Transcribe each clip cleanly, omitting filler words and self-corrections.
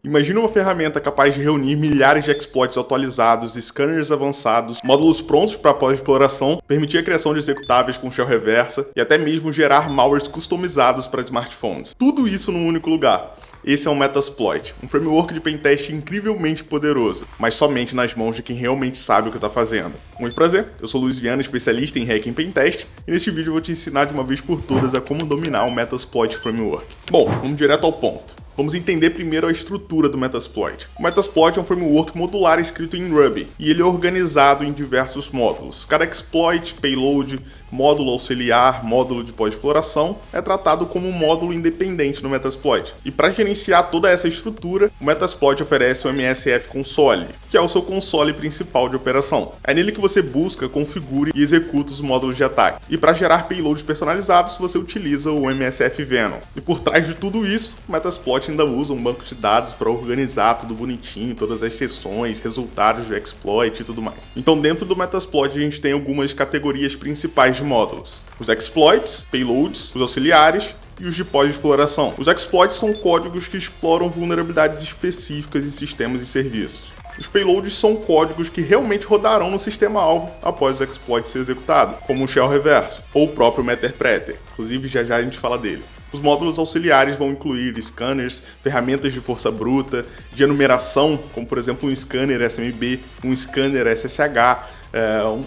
Imagina uma ferramenta capaz de reunir milhares de exploits atualizados, scanners avançados, módulos prontos para pós-exploração, permitir a criação de executáveis com shell reversa e até mesmo gerar malwares customizados para smartphones. Tudo isso num único lugar. Esse é um Metasploit, um framework de pentest incrivelmente poderoso, mas somente nas mãos de quem realmente sabe o que está fazendo. Muito prazer, eu sou Luiz Viana, especialista em hacking pentest, e neste vídeo eu vou te ensinar de uma vez por todas a como dominar o Metasploit Framework. Bom, vamos direto ao ponto. Vamos entender primeiro a estrutura do Metasploit. O Metasploit é um framework modular escrito em Ruby, e ele é organizado em diversos módulos. Cada exploit, payload, módulo auxiliar, módulo de pós-exploração é tratado como um módulo independente no Metasploit. E para gerenciar toda essa estrutura, o Metasploit oferece o MSF Console, que é o seu console principal de operação. É nele que você busca, configura e executa os módulos de ataque. E para gerar payloads personalizados, você utiliza o MSF Venom. E por trás de tudo isso, o Metasploit ainda usa um banco de dados para organizar tudo bonitinho, todas as sessões, resultados de exploit e tudo mais. Então dentro do Metasploit a gente tem algumas categorias principais de módulos: os exploits, payloads, os auxiliares e os de pós-exploração. Os exploits são códigos que exploram vulnerabilidades específicas em sistemas e serviços. Os payloads são códigos que realmente rodarão no sistema-alvo após o exploit ser executado, como o shell reverso ou o próprio Meterpreter. Inclusive já a gente fala dele. Os módulos auxiliares vão incluir scanners, ferramentas de força bruta, de enumeração, como por exemplo um scanner SMB, um scanner SSH,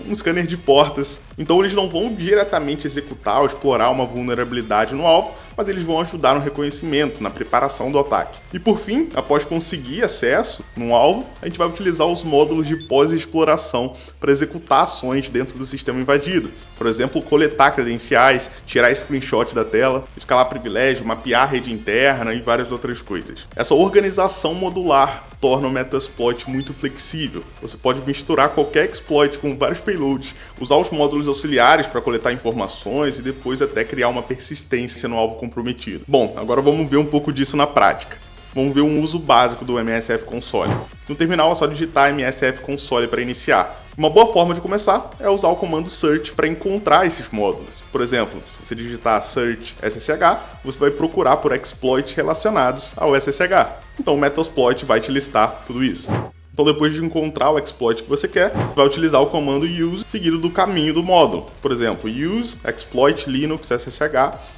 um scanner de portas. Então eles não vão diretamente executar ou explorar uma vulnerabilidade no alvo, mas eles vão ajudar no reconhecimento, na preparação do ataque. E por fim, após conseguir acesso no alvo, a gente vai utilizar os módulos de pós-exploração para executar ações dentro do sistema invadido. Por exemplo, coletar credenciais, tirar screenshot da tela, escalar privilégio, mapear a rede interna e várias outras coisas. Essa organização modular torna o Metasploit muito flexível. Você pode misturar qualquer exploit com vários payloads, usar os módulos auxiliares para coletar informações e depois até criar uma persistência no alvo comprometido. Bom, agora vamos ver um pouco disso na prática. Vamos ver um uso básico do MSF Console. No terminal é só digitar MSF Console para iniciar. Uma boa forma de começar é usar o comando search para encontrar esses módulos. Por exemplo, se você digitar search SSH, você vai procurar por exploits relacionados ao SSH. Então o Metasploit vai te listar tudo isso. Então depois de encontrar o exploit que você quer, vai utilizar o comando use seguido do caminho do módulo. Por exemplo, use exploit linux ssh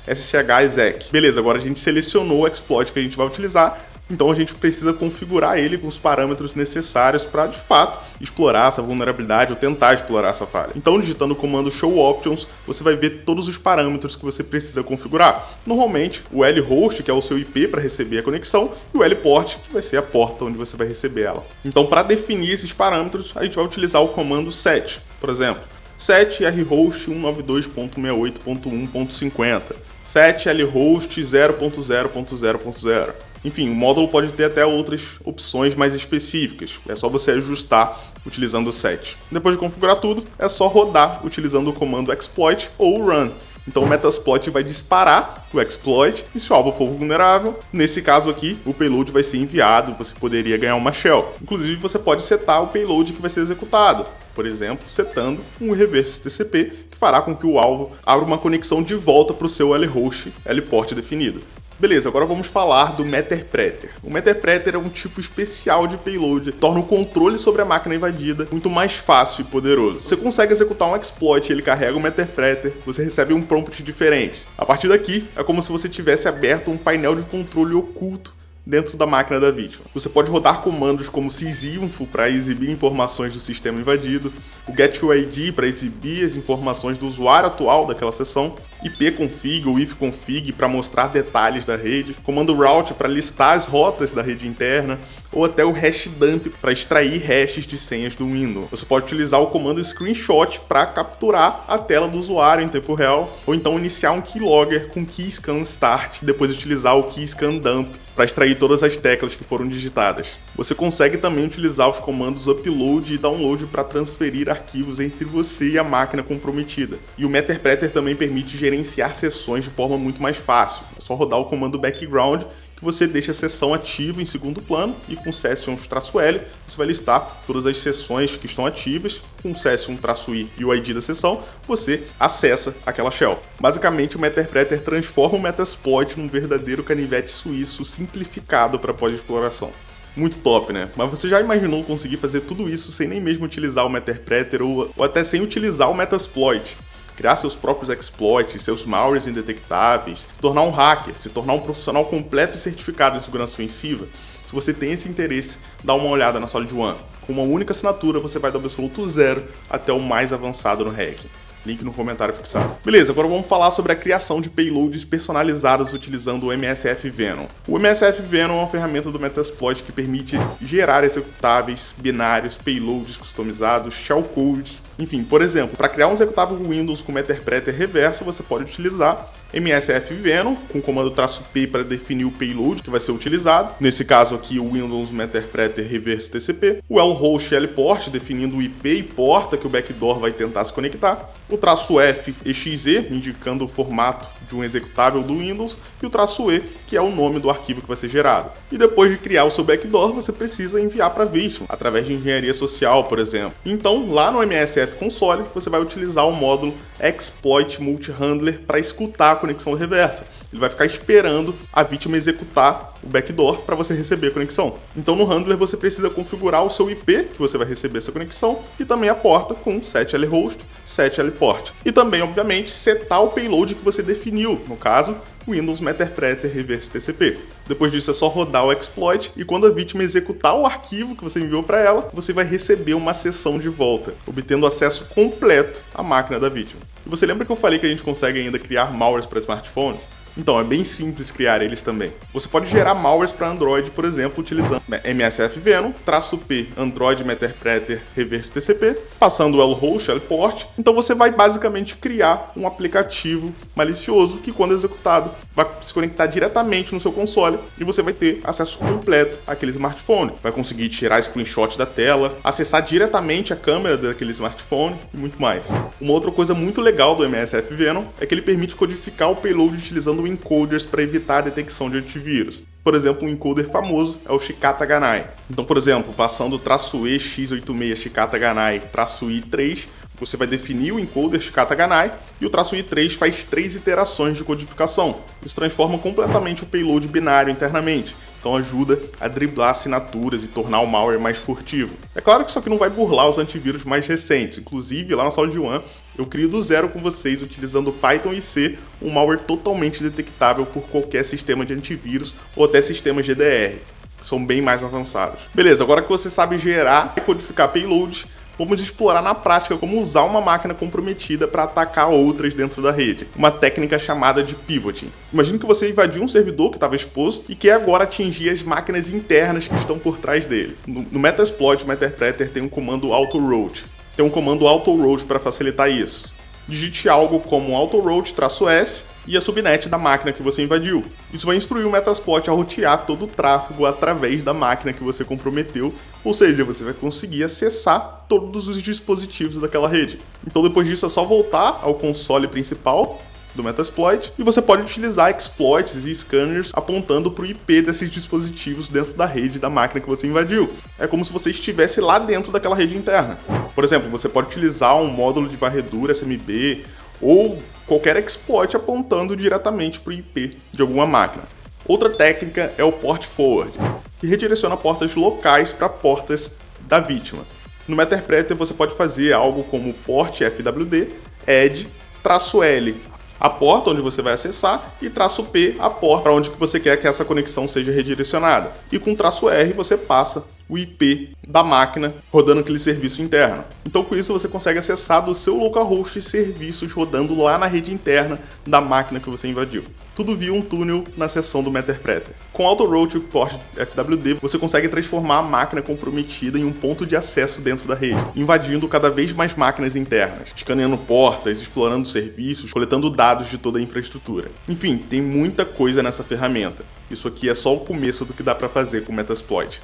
exec. Beleza, agora a gente selecionou o exploit que a gente vai utilizar, então a gente precisa configurar ele com os parâmetros necessários para, de fato, explorar essa vulnerabilidade ou tentar explorar essa falha. Então, digitando o comando show options, você vai ver todos os parâmetros que você precisa configurar. Normalmente, o lhost, que é o seu IP para receber a conexão, e o lport, que vai ser a porta onde você vai receber ela. Então, para definir esses parâmetros, a gente vai utilizar o comando set. Por exemplo, set rhost 192.68.1.50, set lhost 0.0.0.0. Enfim, o módulo pode ter até outras opções mais específicas, é só você ajustar utilizando o set. Depois de configurar tudo, é só rodar utilizando o comando exploit ou run. Então o Metasploit vai disparar o exploit e se o alvo for vulnerável, nesse caso aqui, o payload vai ser enviado e você poderia ganhar uma shell. Inclusive você pode setar o payload que vai ser executado, por exemplo, setando um reverse TCP que fará com que o alvo abra uma conexão de volta para o seu lhost lport definido. Beleza, agora vamos falar do Meterpreter. O Meterpreter é um tipo especial de payload, torna o controle sobre a máquina invadida muito mais fácil e poderoso. Você consegue executar um exploit, ele carrega o Meterpreter, você recebe um prompt diferente. A partir daqui, é como se você tivesse aberto um painel de controle oculto dentro da máquina da vítima. Você pode rodar comandos como sysinfo para exibir informações do sistema invadido, o getuid para exibir as informações do usuário atual daquela sessão, ipconfig ou ifconfig para mostrar detalhes da rede, comando route para listar as rotas da rede interna, ou até o hashdump para extrair hashes de senhas do Windows. Você pode utilizar o comando screenshot para capturar a tela do usuário em tempo real, ou então iniciar um keylogger com keyscan start, depois utilizar o keyscan dump para extrair todas as teclas que foram digitadas. Você consegue também utilizar os comandos upload e download para transferir arquivos entre você e a máquina comprometida. E o Meterpreter também permite gerenciar sessões de forma muito mais fácil. É só rodar o comando background que você deixa a sessão ativa em segundo plano e com session-l você vai listar todas as sessões que estão ativas. Com session-i e o ID da sessão, você acessa aquela shell. Basicamente, o Meterpreter transforma o Metasploit num verdadeiro canivete suíço simplificado para pós-exploração. Muito top, né? Mas você já imaginou conseguir fazer tudo isso sem nem mesmo utilizar o Meterpreter ou até sem utilizar o Metasploit? Criar seus próprios exploits, seus malwares indetectáveis, se tornar um hacker, se tornar um profissional completo e certificado em segurança ofensiva? Se você tem esse interesse, dá uma olhada na SolidOne. Com uma única assinatura, você vai do absoluto zero até o mais avançado no hacking. Link no comentário fixado. Beleza, agora vamos falar sobre a criação de payloads personalizados utilizando o MSF Venom. O MSF Venom é uma ferramenta do Metasploit que permite gerar executáveis, binários, payloads customizados, shellcodes, enfim, por exemplo, para criar um executável Windows com Meterpreter reverso, você pode utilizar MSF Venom, com o comando "-p" para definir o payload que vai ser utilizado. Nesse caso aqui, o Windows Meterpreter Reverse TCP. O lhost lport, definindo o IP e porta que o backdoor vai tentar se conectar. O "-f" exe, indicando o formato de um executável do Windows. E o "-e", que é o nome do arquivo que vai ser gerado. E depois de criar o seu backdoor, você precisa enviar para a vítima, através de engenharia social, por exemplo. Então, lá no MSF Console, você vai utilizar o módulo Exploit Multi-Handler para escutar a conexão reversa. Ele vai ficar esperando a vítima executar o backdoor para você receber a conexão. Então no handler você precisa configurar o seu IP que você vai receber essa conexão e também a porta com 7lhost, 7lport. E também, obviamente, setar o payload que você definiu, no caso, Windows Meterpreter Reverse TCP. Depois disso é só rodar o exploit e quando a vítima executar o arquivo que você enviou para ela, você vai receber uma sessão de volta, obtendo acesso completo à máquina da vítima. E você lembra que eu falei que a gente consegue ainda criar malwares para smartphones? Então, é bem simples criar eles também. Você pode gerar malwares para Android, por exemplo, utilizando MSF Venom, "-p", Android Meterpreter Reverse TCP, passando o lhost, lport. Então você vai basicamente criar um aplicativo malicioso que, quando executado, vai se conectar diretamente no seu console e você vai ter acesso completo àquele smartphone. Vai conseguir tirar screenshot da tela, acessar diretamente a câmera daquele smartphone e muito mais. Uma outra coisa muito legal do MSF Venom é que ele permite codificar o payload utilizando encoders para evitar a detecção de antivírus. Por exemplo, um encoder famoso é o Shikata Ganai. Então, por exemplo, passando o "-e x86 Shikata Ganai -i3", você vai definir o encoder Shikata Ganai e o "-i3" faz 3 iterações de codificação. Isso transforma completamente o payload binário internamente, então ajuda a driblar assinaturas e tornar o malware mais furtivo. É claro que isso aqui não vai burlar os antivírus mais recentes, inclusive lá na SolidOne eu crio do zero com vocês utilizando Python e C um malware totalmente detectável por qualquer sistema de antivírus ou até sistemas GDR, que são bem mais avançados. Beleza, agora que você sabe gerar e codificar payloads, vamos explorar na prática como usar uma máquina comprometida para atacar outras dentro da rede. Uma técnica chamada de pivoting. Imagine que você invadiu um servidor que estava exposto e quer agora atingir as máquinas internas que estão por trás dele. No Metasploit, o Meterpreter tem um comando autoroute. Tem um comando autoroute para facilitar isso. Digite algo como autoroute-s e a subnet da máquina que você invadiu. Isso vai instruir o Metasploit a rotear todo o tráfego através da máquina que você comprometeu, ou seja, você vai conseguir acessar todos os dispositivos daquela rede. Então depois disso é só voltar ao console principal do Metasploit e você pode utilizar exploits e scanners apontando para o IP desses dispositivos dentro da rede da máquina que você invadiu. É como se você estivesse lá dentro daquela rede interna. Por exemplo, você pode utilizar um módulo de varredura SMB ou qualquer exploit apontando diretamente para o IP de alguma máquina. Outra técnica é o port forward, que redireciona portas locais para portas da vítima. No Meterpreter você pode fazer algo como port FWD, add, "-l", a porta onde você vai acessar, e "-p", a porta para onde você quer que essa conexão seja redirecionada. E com "-r" você passa o IP da máquina rodando aquele serviço interno. Então com isso você consegue acessar do seu localhost serviços rodando lá na rede interna da máquina que você invadiu. Tudo via um túnel na seção do Meterpreter. Com autoroute e port FWD, você consegue transformar a máquina comprometida em um ponto de acesso dentro da rede, invadindo cada vez mais máquinas internas, escaneando portas, explorando serviços, coletando dados de toda a infraestrutura. Enfim, tem muita coisa nessa ferramenta. Isso aqui é só o começo do que dá para fazer com o Metasploit.